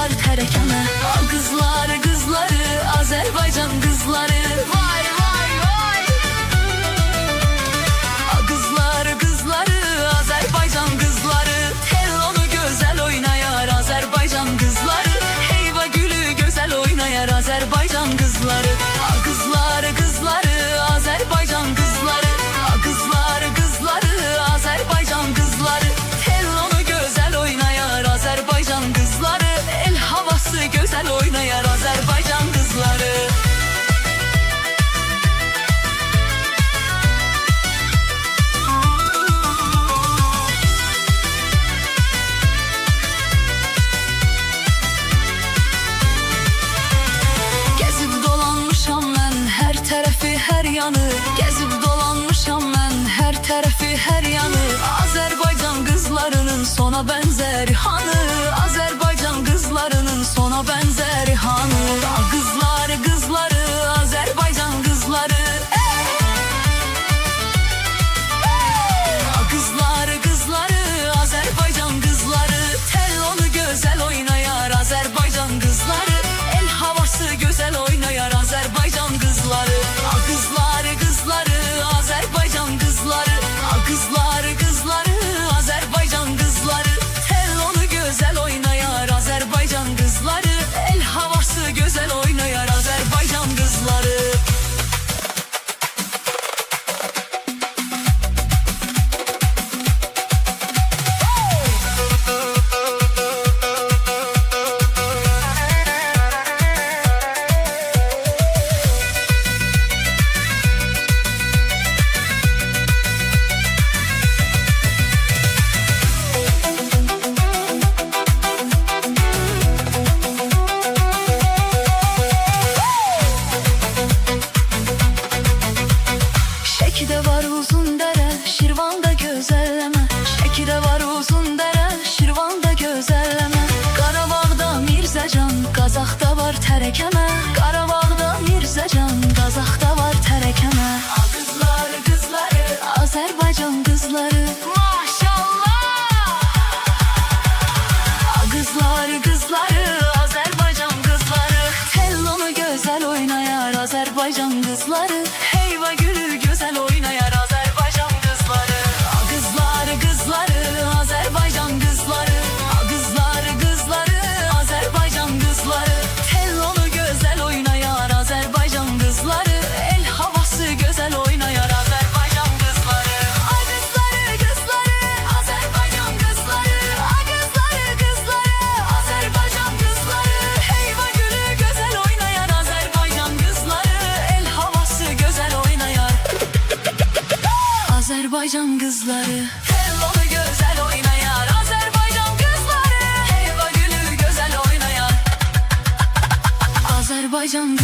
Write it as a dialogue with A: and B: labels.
A: var terekeme. Kızları kızları, Azerbaycan kızları. Vay vay vay. Kızları kızları, Azerbaycan kızları. Tellonu güzel oynayar Azerbaycan kızları. Heyva gülü güzel oynayar Azerbaycan kızları. Kızları kızları, Azerbaycan kızları. Kızları kızları, Azerbaycan kızları. Tellonu güzel oynayar Azerbaycan kızları. El havası güzel oynayar Azerbaycan kızları. Gezib dolanmışam mən hər tərəfi, hər yanı. Gezib dolanmışam mən hər tərəfi, hər yanı. Azerbaycan kızlarının sona benzeri hanı? Azerbaycan kızlarının sona benzeri hanı? Kızları kızları, Azerbaycan kızları. Kızları kızları, Azerbaycan kızları. Tellonu güzel oynayar Azerbaycan kızları. El havası güzel oynayar Azerbaycan kızları. Kızları kızları, Azerbaycan kızları. Kızları kızları, Azerbaycan kızları. Tellonu güzel oynayar Azerbaycan kızları. El havası güzel oynayar Azerbaycan kızları. Şəkidə var uzun dərə, Şirvanda gözəlleme. Şəkidə var uzun dərə, Şirvanda gözəlleme. Qarabağda Mirzəcan, Qazaxda var tərəkəmə. Qarabağda Mirzəcan, Qazaxda var tərəkəmə. Qızları qızları, Azerbaycan kızları. Maşallah. Kızları kızları, Azerbaycan kızları. Tellonu güzel oynayar Azerbaycan kızları. Heyva gülü güzel oynayar Azerbaycan kızları. Kızları kızları, Azerbaycan kızları. Kızları kızları, Azerbaycan kızları. Tellonu güzel oynayar Azerbaycan kızları. El havası güzel oynayar Azerbaycan kızları. Kızları kızları, Azerbaycan kızları. Kızları kızları, Azerbaycan kızları. Heyva gülü güzel oynayan Azerbaycan kızları. El havası güzel oynayan Azerbaycan kızları. Tellonu güzel oynayan Azerbaycan kızları. Heyva gülü güzel oynayan Azerbaycan